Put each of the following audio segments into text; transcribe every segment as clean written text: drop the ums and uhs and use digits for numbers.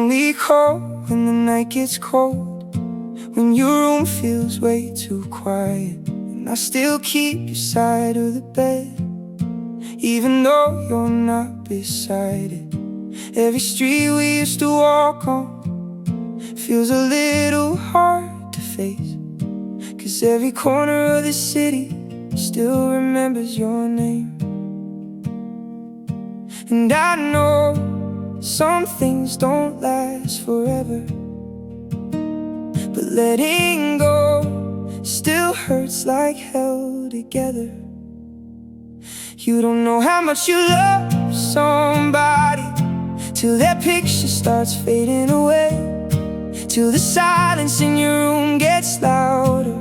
when we call, when the night gets cold, when your room feels way too quiet, and I still keep your side of the bed, even though you're not beside it. Every street we used to walk on feels a little hard to face, 'cause every corner of the city still remembers your name. And I know some things don't last forever, but letting go still hurts like hell together. You don't know how much you love somebody till their picture starts fading away, till the silence in your room gets louder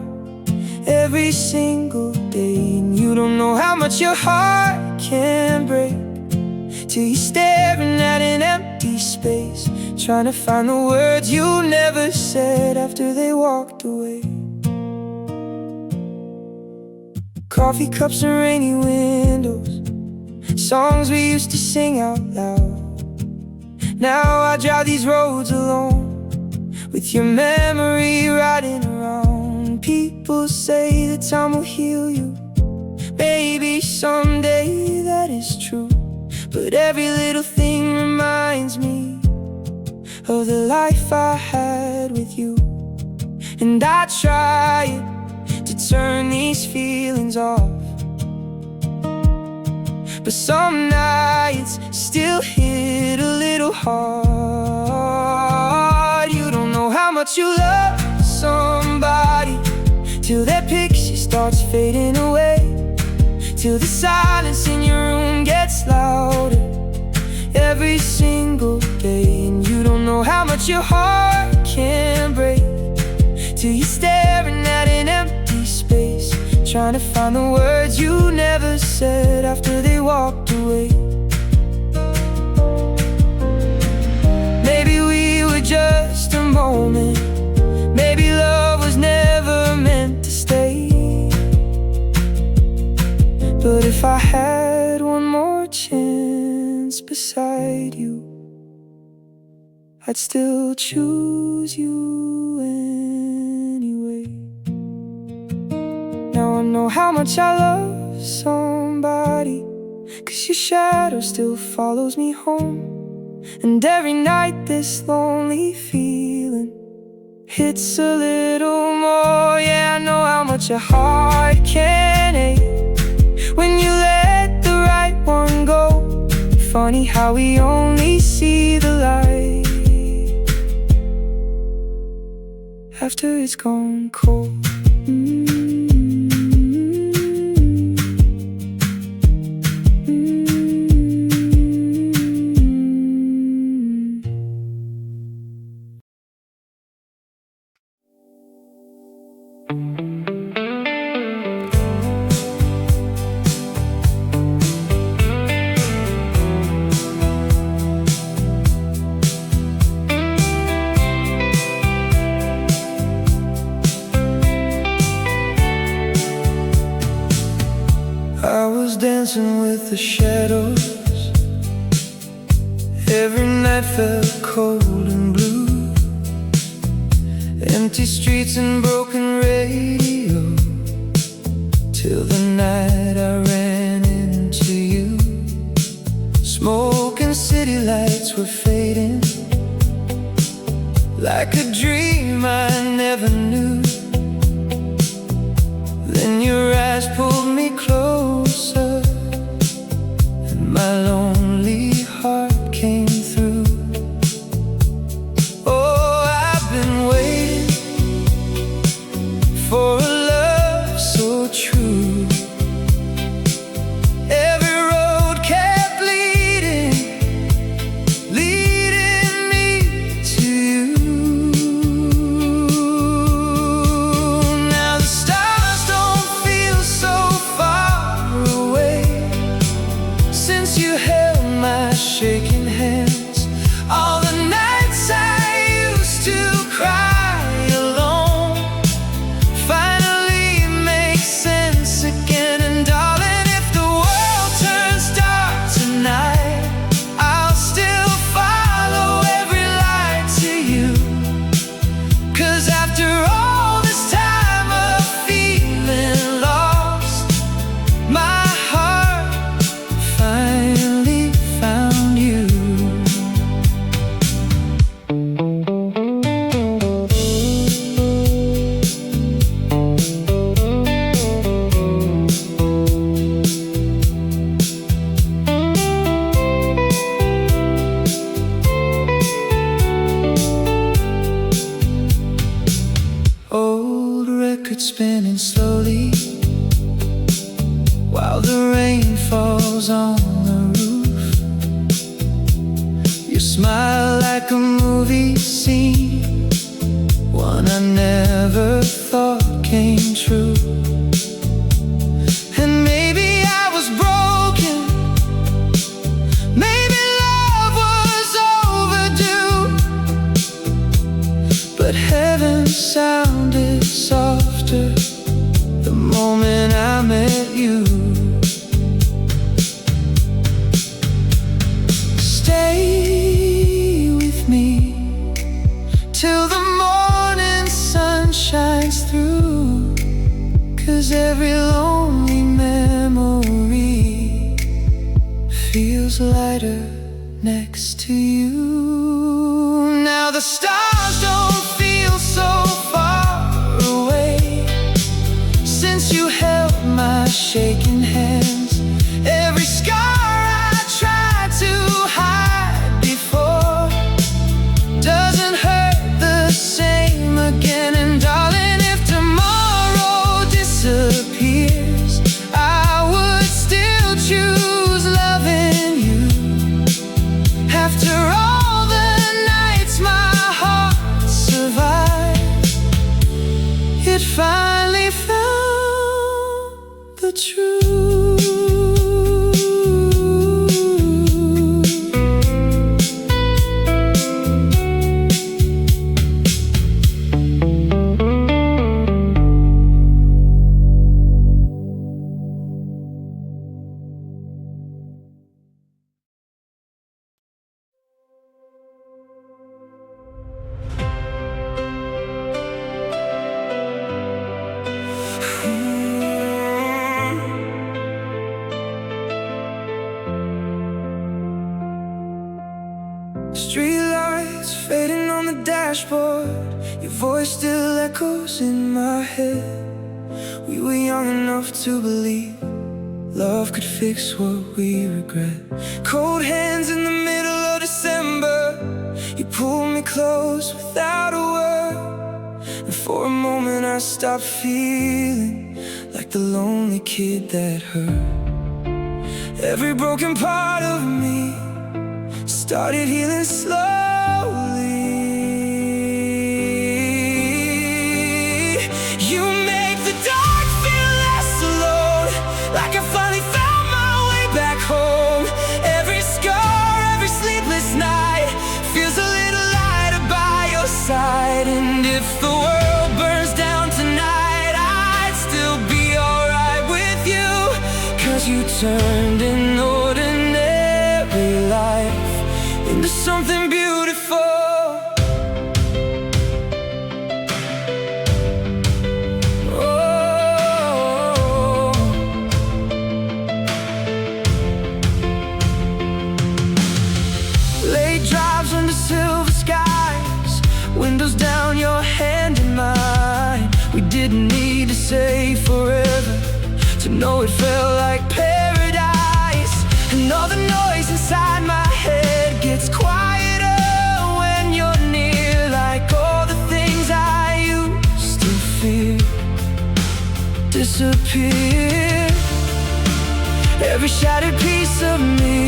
every single day. And you don't know how much your heart can break till you're staring at an empty space, trying to find the words you never said after they walked away. Coffee cups and rainy windows, songs we used to sing out loud. Now I drive these roads alone, with your memory riding around. People say that time will heal you, maybe someday that is true, but every little thing reminds me of the life I had with you. And I try to turn these feelings off, but some nights still hit a little hard. You don't know how much you love somebody till their picture starts fading away, till the silence in your room gets louder every single day. And you don't know how much your heart can break till you're staring at an empty space, trying to find the words you never said after they walked away. Maybe we were just a moment, maybe love was never meant to stay. But if I had one more chance beside you, I'd still choose you anyway. Now I know how much I love somebody, 'cause your shadow still follows me home. And every night this lonely feeling hits a little more. Yeah, I know how much a heart can ache when you let the right one go. Funny how we only see the light after it's gone cold. I was dancing with the shadows, every night felt cold and blue. Empty streets and broken radio, till the night I ran into you. Smoke and city lights were fading, like a dream I never knew. Then your eyes pulled me closer, and my lonely heart came through. Oh, I've been waiting for a love so true. Every road kept leading me to you. lovely while the rain falls on the roof. You smile like a movie scene, one I never thought came true. And maybe I was broken, maybe love was overdue, but heaven sounded softer the moment I met you. Stay with me till the morning sun shines through, 'cause every lonely memory feels lighter next to you. Now the stars don't feel so far away since you held my shaking hands. Every scar I tried to hide before doesn't hurt the same again. And darling, if tomorrow disappears, I would still choose loving you. After all the nights my heart survived, it finally found the truth. Streetlights fading on the dashboard, your voice still echoes in my head. We were young enough to believe love could fix what we regret. Cold hands in the middle of December, you pulled me close without a word. And for a moment I stopped feeling like the lonely kid that hurt. Every broken part of me started healing slowly. You make the dark feel less alone, like I finally found my way back home. Every scar, every sleepless night feels a little lighter by your side. And if the world burns down tonight, I'd still be alright with you, 'cause you turned an ordinary life into something beautiful. Oh, late drives under silver skies, windows down, your hand in mine. We didn't need to say forever to know it felt like paradise. And all the noise inside my head gets quieter when you're near, like all the things I used to fear disappear. Every shattered piece of me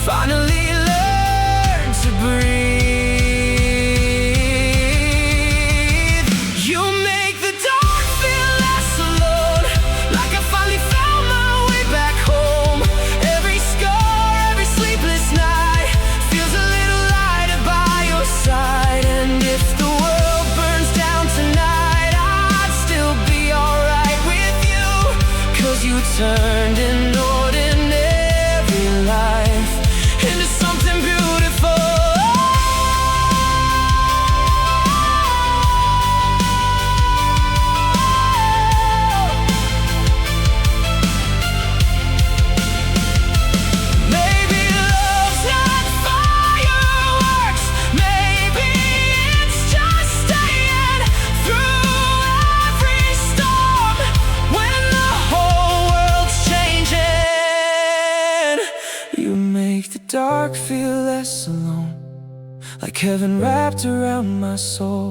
finally learned to breathe. You make the dark feel less alone, like I finally found my way back home. Every scar, every sleepless night feels a little lighter by your side. And if the world burns down tonight, I'd still be alright with you, 'cause you turned an ordinary life into something beautiful. Maybe love's not fireworks, maybe it's just staying through every storm when the whole world's changing. You make the dark feel less alone, like heaven wrapped around my soul.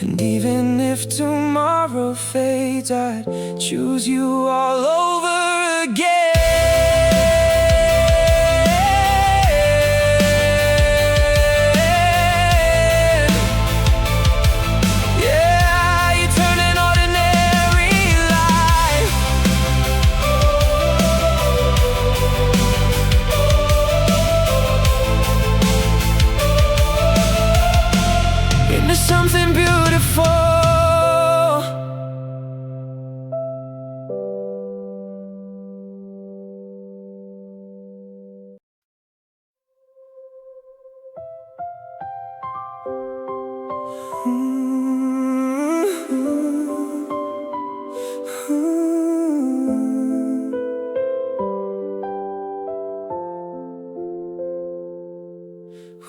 And even if tomorrow fades, I'd choose you all over again. Yeah, you turn an ordinary life into something beautiful.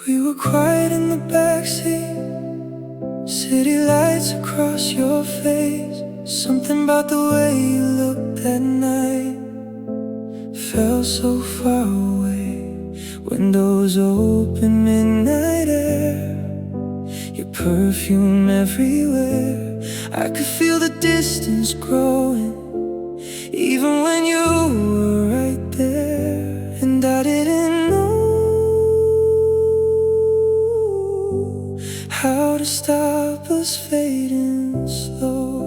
We were quiet in the backseat, city lights across your face. Something about the way you looked that night felt so far away. Windows open, midnight air, your perfume everywhere. I could feel the distance growing, even when you were right there. And I didn't know how to stop us fading slow.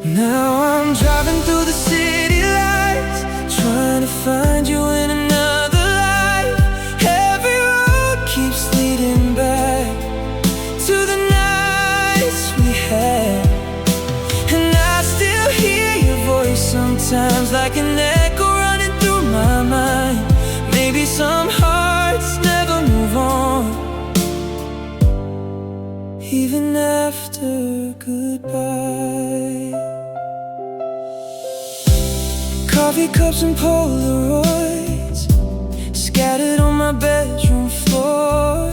Now I'm driving through the city lights, trying to find you in another life. Every road keeps leading back to the nights we had. And I still hear your voice sometimes, like an echo running through my mind. Maybe some hearts never move on, even after goodbye. Coffee cups and Polaroids scattered on my bedroom floor.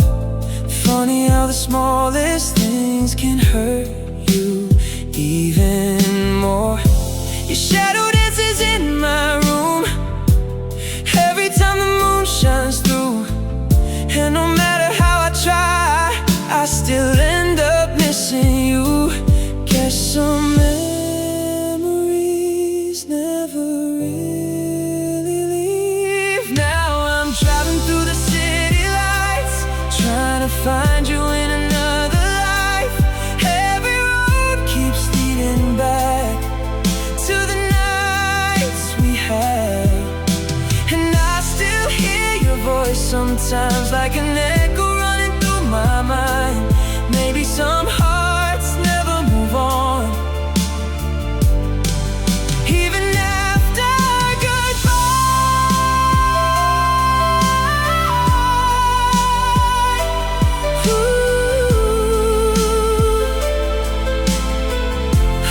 Funny how the smallest things can hurt you even more. Your shadow dances in my room every time the moon shines through. And no matter how I try, I still end up missing you. Guess some memories never really leave. Now I'm driving through the city lights, trying to find you in another life. Every road keeps leading back to the nights we had. And I still hear your voice sometimes, like an echo running through my mind. Maybe some hearts never move on, even after goodbye. Ooh.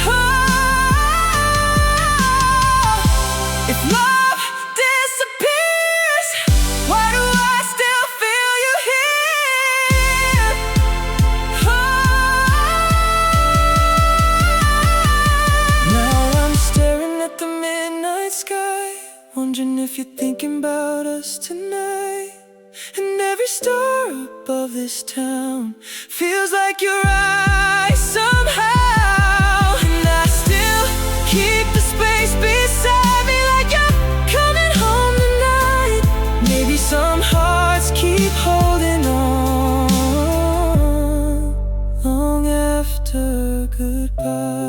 Oh. If love disappears, why do I still feel you here? Oh. Now I'm staring at the midnight sky, wondering if you're thinking about us tonight. And every star above this town feels like your eyes somehow. And I still keep the space beside me, like you're coming home tonight. Maybe some hearts keep holding on long after goodbye.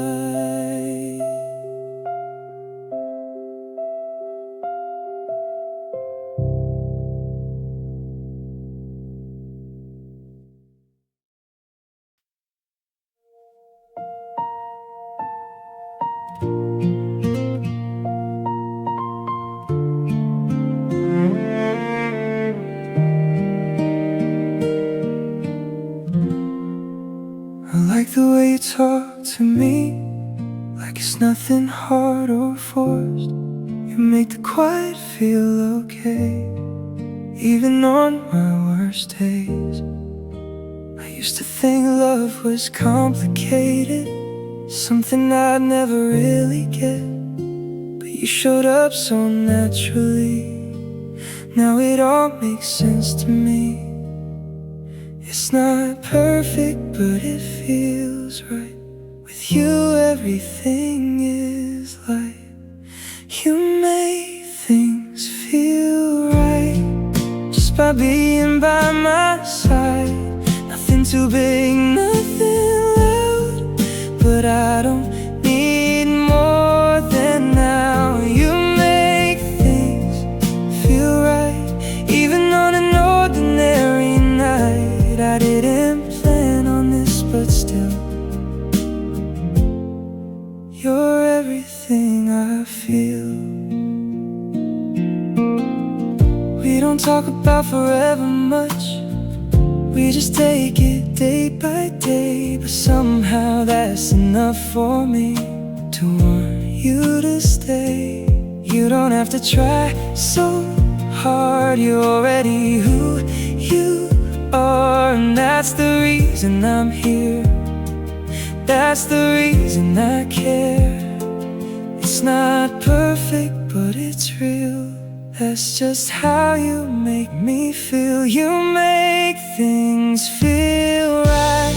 I like the way you talk to me, like it's nothing hard or forced. You make the quiet feel okay, even on my worst days. I used to think love was complicated, something I'd never really get. But you showed up so naturally, now it all makes sense to me. It's not perfect, but it feels right. With you everything is light. You make things feel right just by being by my side. Nothing too big, nothing loud, but I don't need more than now. You make things feel right, even on an ordinary night. I didn't plan on this, but still, you're everything I feel. We don't talk about forever much, we just take it day by day. But somehow that's enough for me to want you to stay. You don't have to try so hard, you're already who you are. And that's the reason I'm here, that's the reason I care. It's not perfect, but it's real. That's just how you make me feel. You make things feel right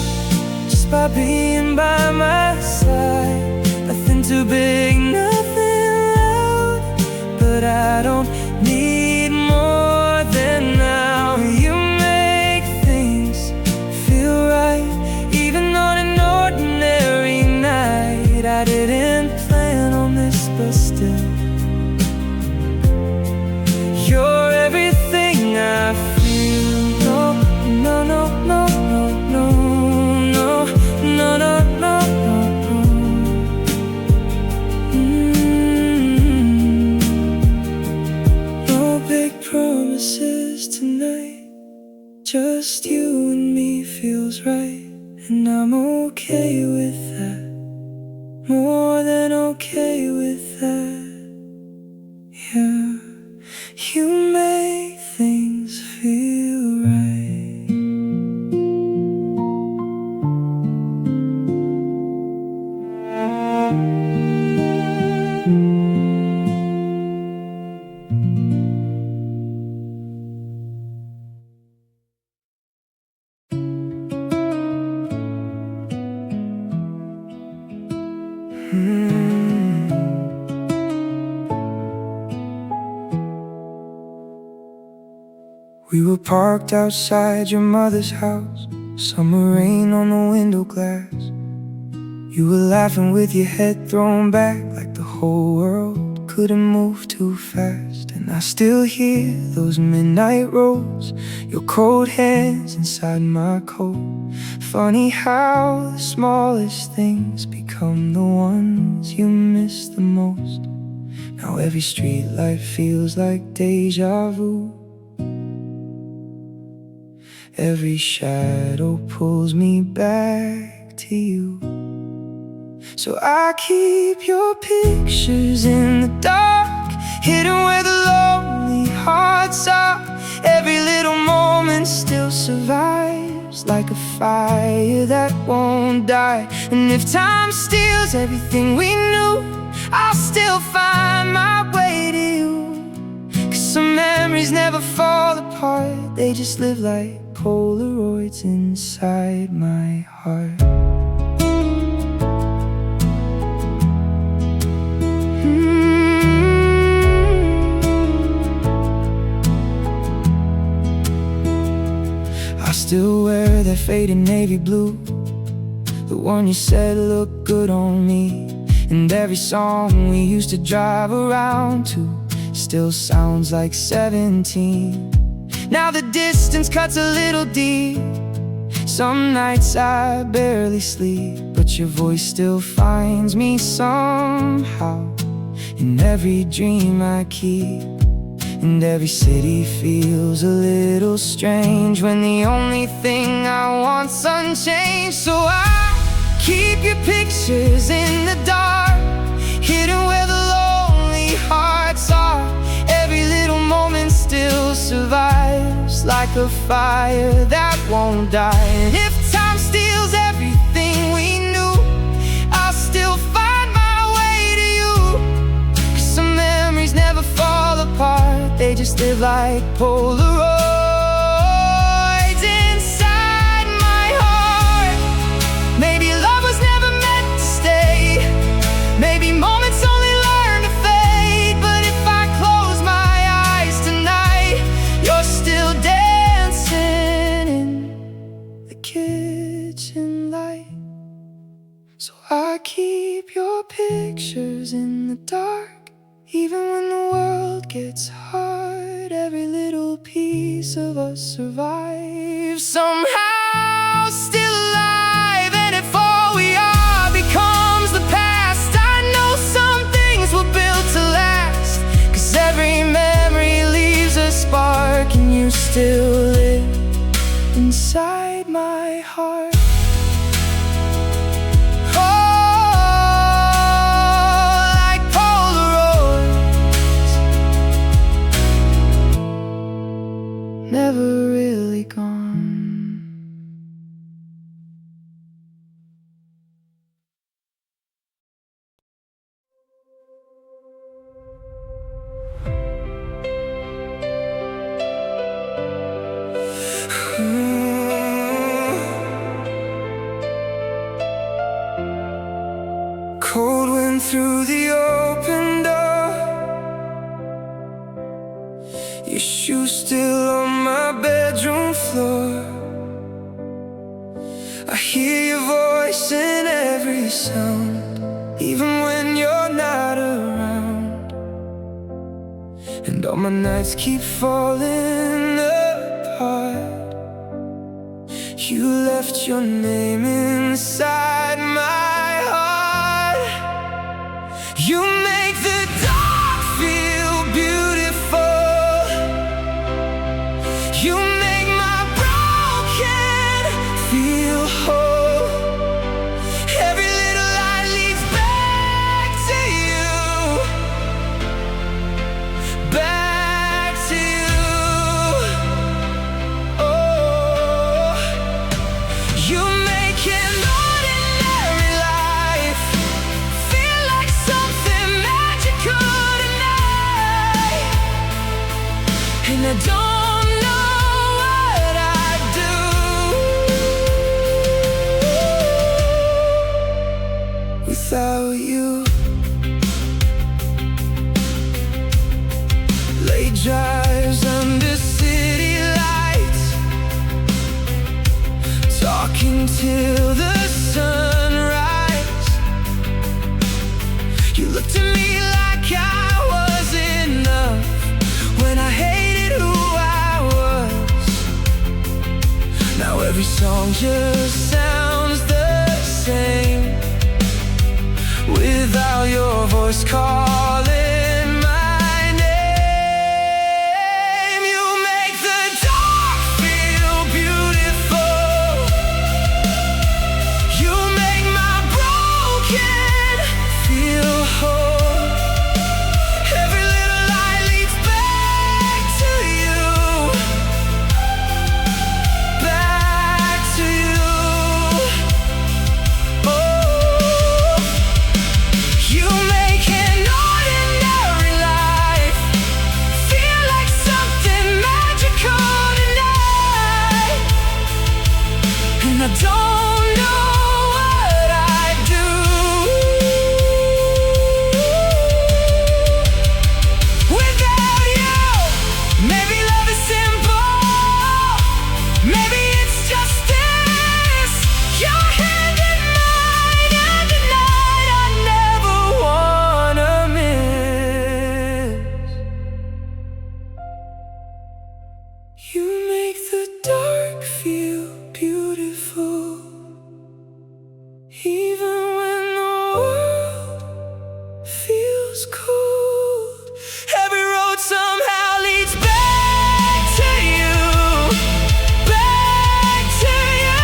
just by being by my side. Nothing too big, nothing loud, but I don't need more than now. You make things feel right, even on an ordinary night. I didn't plan on this, but still, you're everything I feel. No, no, no, no, no, no, no, no, no, no, no big promises tonight, just you and me feels right. And I'm okay with that, more than okay with that, yeah. You make things feel right. We were parked outside your mother's house, summer rain on the window glass. You were laughing with your head thrown back, like the whole world couldn't move too fast. And I still hear those midnight rolls, your cold hands inside my coat. Funny how the smallest things become the ones you miss the most. Now every street light feels like deja vu. Every shadow pulls me back to you. So I keep your pictures in the dark, hidden where the lonely hearts are. Every little moment still survives, like a fire that won't die. And if time steals everything we knew, I'll still find my way to you. 'Cause some memories never fall apart, they just live like Polaroids inside my heart. I still wear that faded navy blue, the one you said looked good on me. And every song we used to drive around to still sounds like 17. Now the distance cuts a little deep, some nights I barely sleep, but your voice still finds me somehow in every dream I keep. And every city feels a little strange when the only thing I want's unchanged. So I keep your pictures in the dark, hidden where the lonely hearts are. Every little moment still survives, like a fire that won't die. And if time steals everything we knew, I'll still find my way to you. 'Cause some memories never fall apart, they just live like Polaroids inside Maybe moments only learn to fade, but if I close my eyes tonight, you're still dancing in the kitchen light. So I keep your pictures in the dark, even when the world gets hard. Every little piece of us survives somehow, still alive. And if all we are becomes the past, I know some things were built to last. 'Cause every memory leaves a spark, and you still live inside my heart. Never really gone. Cold wind through the open door, your shoes still on my bedroom floor. I hear your voice in every sound, even when you're not around. And all my nights keep falling apart. You left your name inside my heart. You make the dark feel beautiful. You make my broken feel whole. Every little light leads back to you, back to you. Oh, you make an ordinary life feel like something magical tonight. And I don't know what I'd do without you. Late drives under city lights, talking till the sunrise. You looked at me like I was enough when I hated who I was. Now every song just sounds the same without your voice calling my name. You make the dark feel beautiful. You make my broken feel whole. Every little light leads back to you, back to you. Oh, you make an ordinary life feel like something magical tonight. And I don't know what I'd do without you. Maybe love is simple, maybe it's just this, your hand in mine, and tonight I never wanna miss. You make the dark feel beautiful, even when the world feels cold. Every road somehow leads back to you, back to you.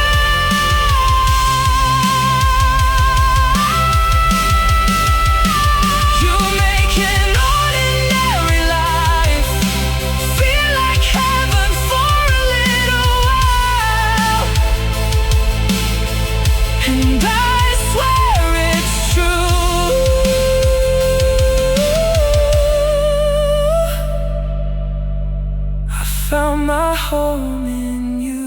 You make an ordinary life feel like heaven for a little while. And I swear it's true. I found my home in you.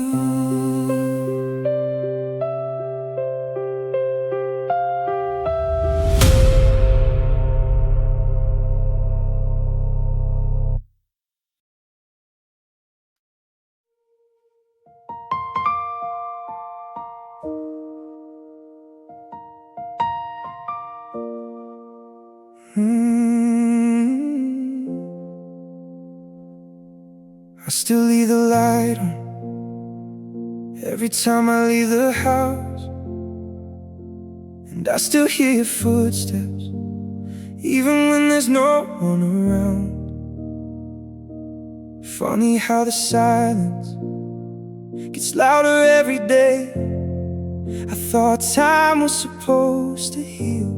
still leave the light on every time I leave the house, and I still hear your footsteps even when there's no one around. Funny how the silence gets louder every day. I thought time was supposed to heal,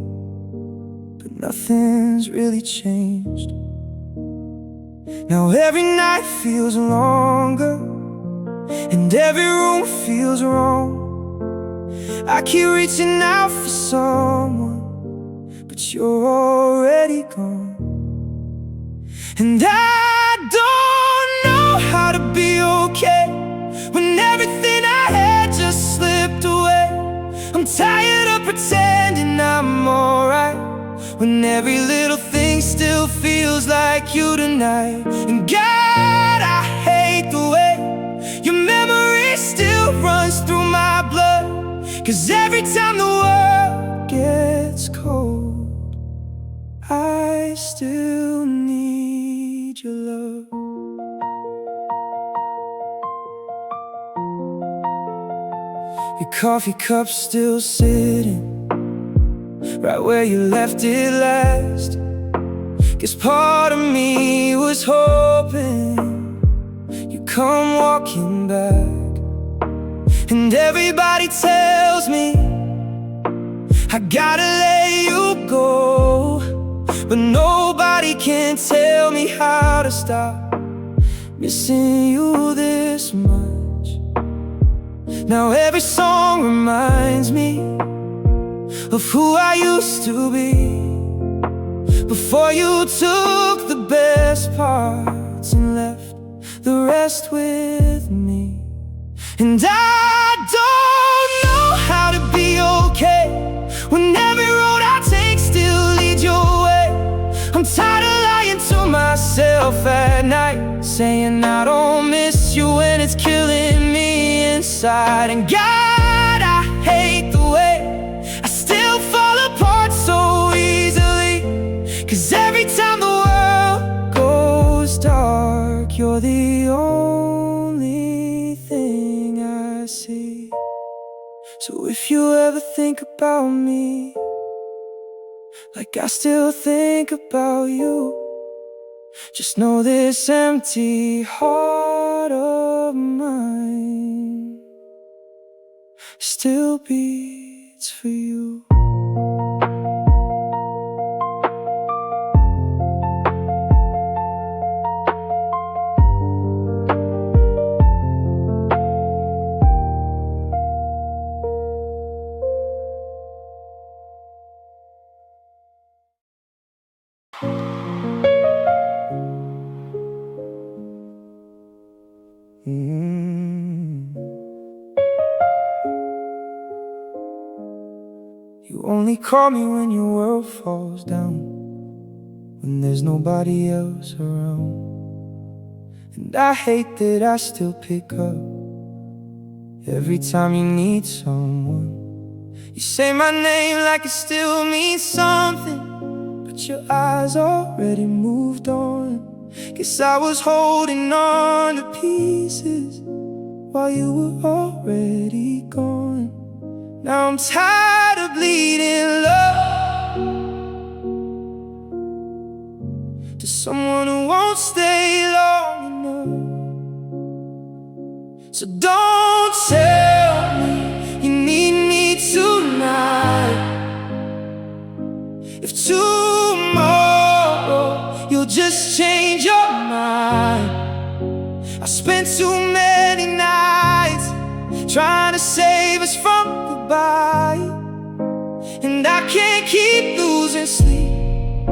but nothing's really changed. Now every night feels longer, and every room feels wrong. I keep reaching out for someone, but you're already gone. And I don't know how to be okay when everything I had just slipped away. I'm tired of pretending I'm alright when every little thing still feels like you tonight. And God, I hate the way your memory still runs through my blood, 'cause every time the world gets cold, I still need your love. Your coffee cup's still sitting right where you left it last. Guess part of me was hoping you'd come walking back. And everybody tells me I gotta let you go, but nobody can tell me how to stop missing you this much. Now every song reminds me of who I used to be before you took the best parts and left the rest with me. And I don't know how to be okay when every road I take still leads your way. I'm tired of lying to myself at night, saying I don't miss you when it's killing me inside. And God, I hate the way I still fall apart so easily, 'cause every time the world goes dark, you're the only thing I see. So if you ever think about me like I still think about you, just know this empty heart of mine still beats for you. You only call me when your world falls down, when there's nobody else around. And I hate that I still pick up every time you need someone. You say my name like it still means something, but your eyes already moved on. Guess I was holding on to pieces while you were already gone. Now I'm tired of bleeding love to someone who won't stay long enough. So don't tell me you need me tonight, if tomorrow you'll just change your mind. I spent too many nights trying to save us from goodbye, and I can't keep losing sleep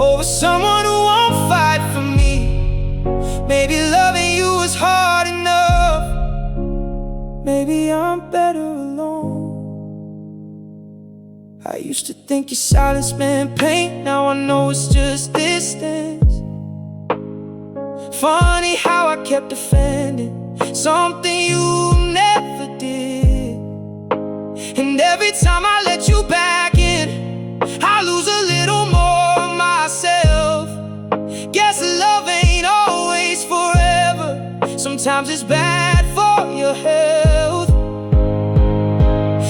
over someone who won't fight for me. Maybe loving you is hard enough, maybe I'm better alone. I used to think your silence meant pain, now I know it's just distance. Funny how I kept defending something you never did. And every time I let you back in, I lose a little more of myself. Guess love ain't always forever, sometimes it's bad for your health.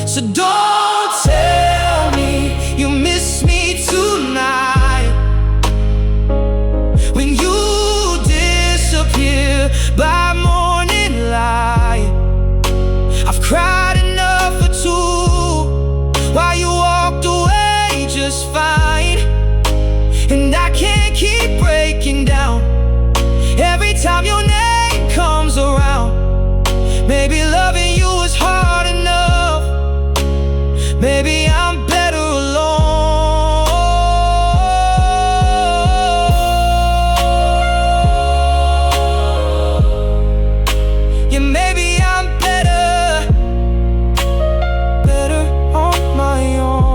So don't tell me you miss me tonight when you disappear by morning light. I've cried enough for two while you walked away just fine, and I can't keep breaking down every time your name comes around. Maybe loving you was hard enough. Maybe I'm better alone. Yeah, maybe I'm better on my own.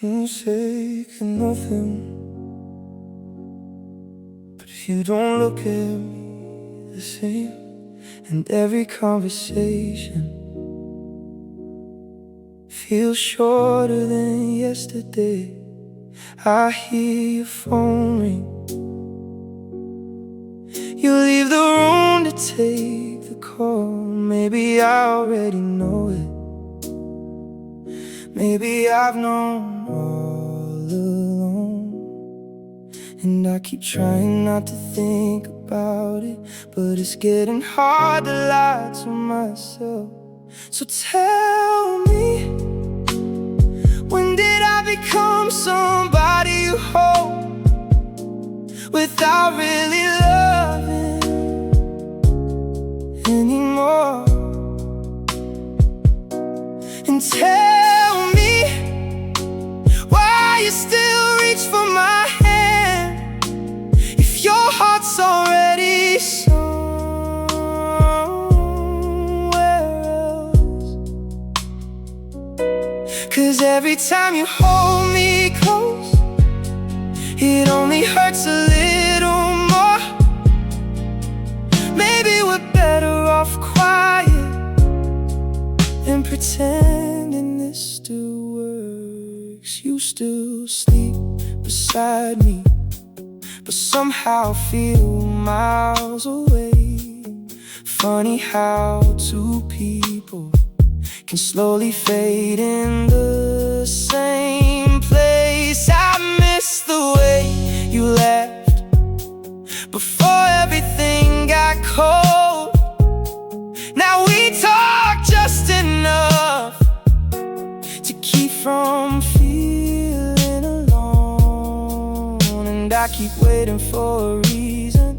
You say nothing, but if you don't look at me the same, and every conversation feels shorter than yesterday. I hear your phone ring, you leave the room to take the call. Maybe I already know it. Maybe I've known all along, and I keep trying not to think about it, but it's getting hard to lie to myself. So tell me, when did I become somebody you hope without really loving anymore? And tell me why you still reach for my hand if your heart's already somewhere else. 'Cause every time you hold me close, it only hurts a little more. Maybe we're better off quiet than pretending this still works. You still sleep beside me, but somehow feel miles away. Funny how two people can slowly fade in the same place. I miss the way you left before everything got cold. Now we talk just enough to keep from feeling alone, and I keep waiting for a reason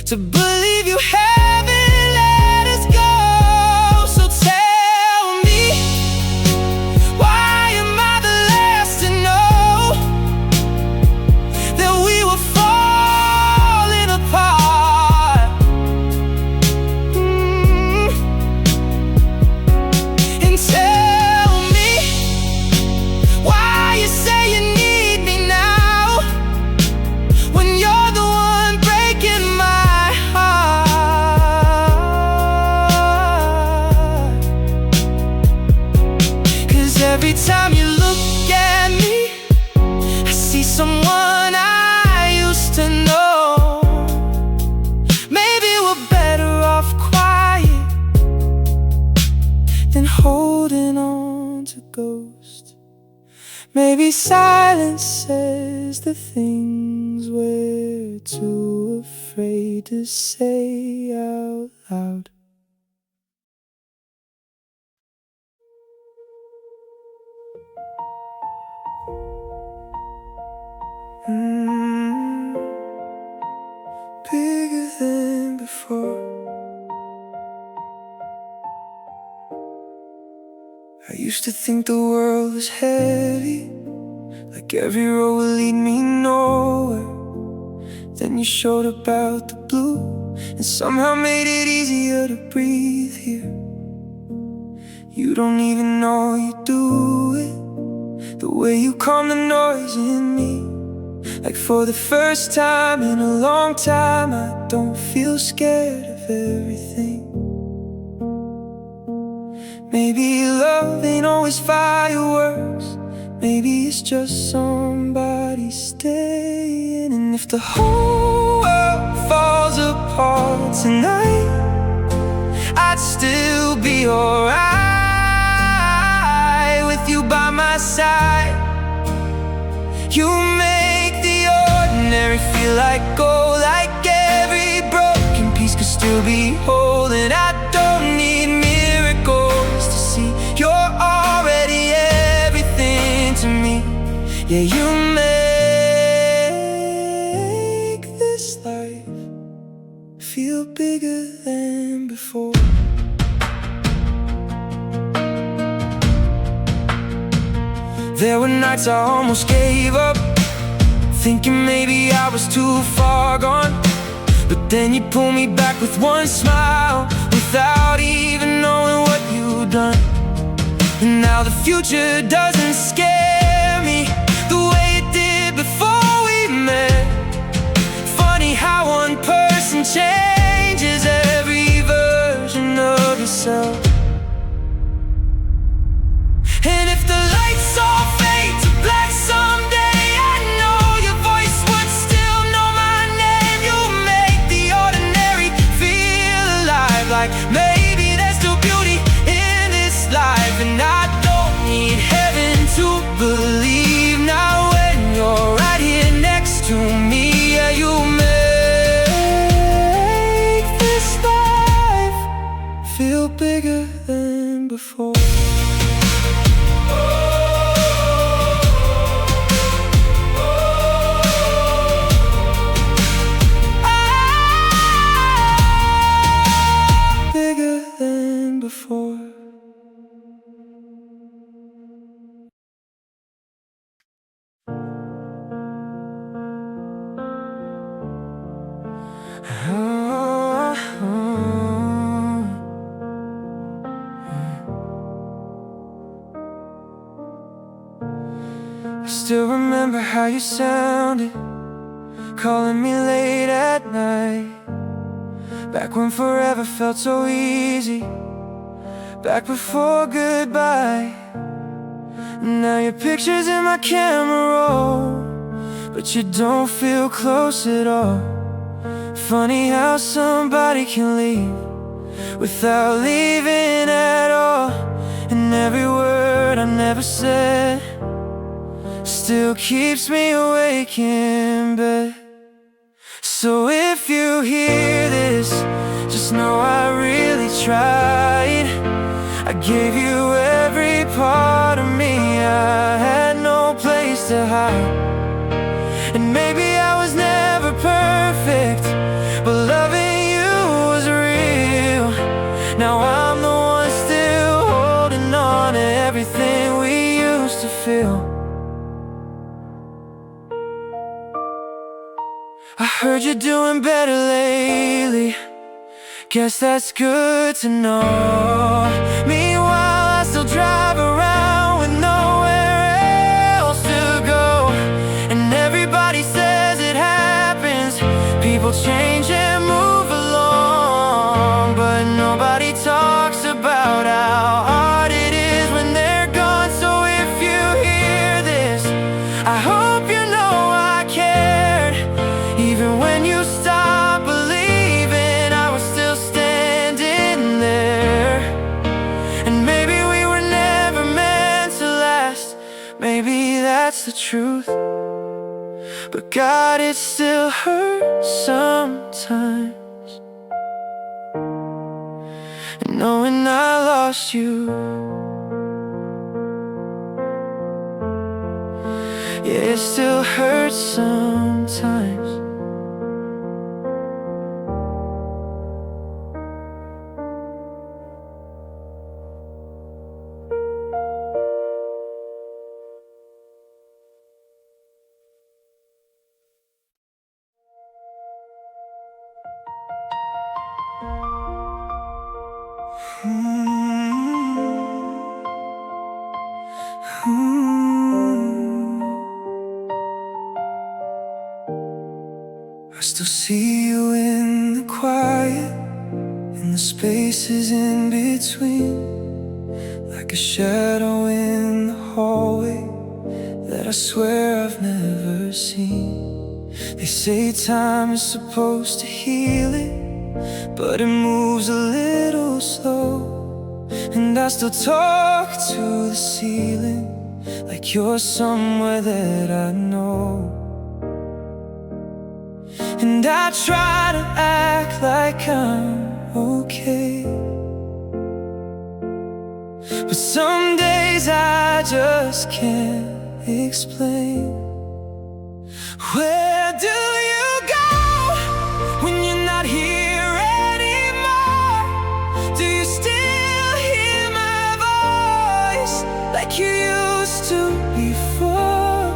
to believe you haven't let us go. So tell me, why am I the last to know that we were falling apart? And tell me why you say you need me now when you're the one breaking my heart. 'Cause every time you look at me, I see someone I used to know. Maybe we're better off quiet than holding on to ghosts. Maybe silence says the things we're too afraid to say out loud. Bigger than before. I used to think the world was heavy, like every road would lead me nowhere. Then you showed up out the blue and somehow made it easier to breathe here. You don't even know you do it, the way you calm the noise in me. Like for the first time in a long time, I don't feel scared of everything. Maybe love ain't always fireworks. maybe it's just somebody staying. And if the whole world falls apart tonight, I'd still be alright with you by my side. You make the ordinary feel like gold, like every broken piece could still be whole. And I don't need miracles to see you're already everything to me. Yeah, you make this life feel bigger than before. There were nights I almost gave up, thinking maybe I was too far gone. But then you pull me back with one smile, without even knowing what you'd done. And now the future doesn't scare me the way it did before we met. Funny how one person changes every version of yourself. And if the lights all fade to black someday, I know your voice would still know my name. You make the ordinary feel alive, like maybe there's still beauty in this life. And I don't need heaven to believe now when you're right here next to me. Yeah, you make this life feel bigger than before. Before. I still remember how you sounded, calling me late at night, back when forever felt so easy, back before goodbye. Now your picture's in my camera roll, but you don't feel close at all. Funny how somebody can leave without leaving at all. And every word I never said still keeps me awake in bed. So if you hear this, just know I really tried. I gave you every part of me, I had no place to hide. And maybe I was never perfect, but loving you was real. Now I'm the one still holding on to everything we used to feel. I heard you're doing better lately, guess that's good to know. Meanwhile, I still drive around with nowhere else to go. And everybody says it happens, people change and move along, but nobody talks about how hard it is when they're gone. So if you hear this, I hope you know I cared. Even when you stopped believing, I was still standing there. And maybe we were never meant to last, maybe that's the truth. But God, it still hurts sometimes, and knowing I lost you. Yeah, it still hurts sometimes. I still see you in the quiet, in the spaces in between, like a shadow in the hallway, that I swear I've never seen. They say time is supposed to heal it, but it moves a little slow. And I still talk to the ceiling like you're somewhere that I know. And I try to act like I'm okay, but some days I just can't explain. Where do you go when you're not here anymore? Do you still hear my voice like you used to before?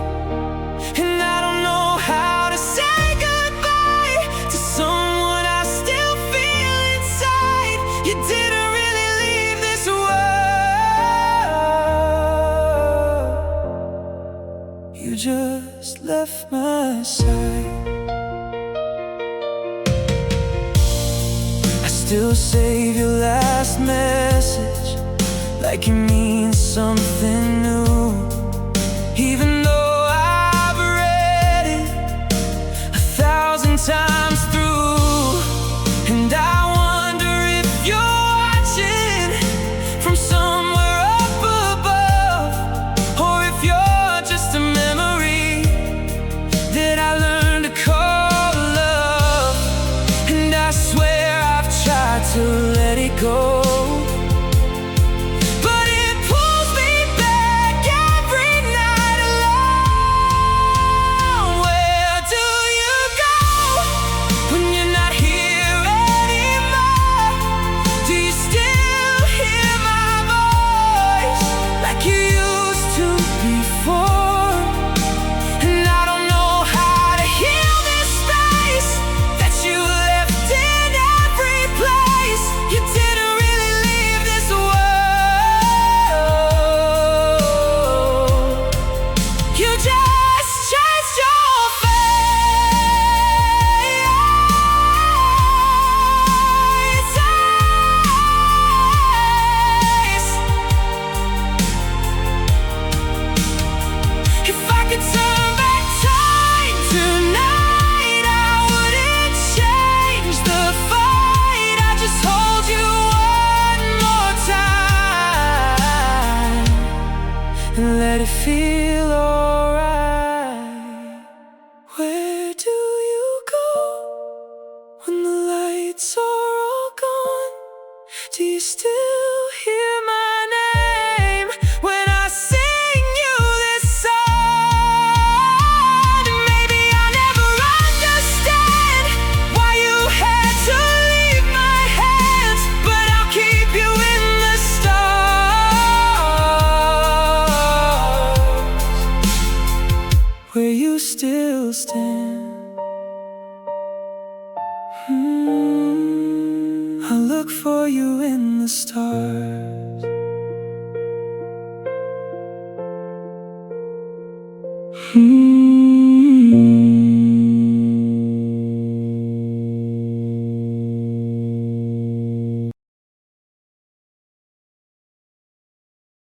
And I don't know how to say goodbye to someone I still feel inside. You didn't really leave this world, you just left my side. I still save your last message like it means something new, even though I've read it 1,000 times through. And I wonder if you're watching from somewhere up above, or if you're just a memory that I learned to call love. And I swear I've tried to let it go, but it pulls me back every night alone. Where do you go when you're not here anymore? Do you still hear my voice like you used to before? And I don't know how to heal this space that you left in every place. You didn't really leave this world, you just changed your face. If I could turn back time tonight, I wouldn't change the fight. I just hold you one more time and let it feel alright. Where do you go when the lights are all gone? Do you still hear my name when I sing you this song? Maybe I'll never understand why you had to leave my hands, but I'll keep you in the stars where you still stand. I look for you in the stars. Hmm.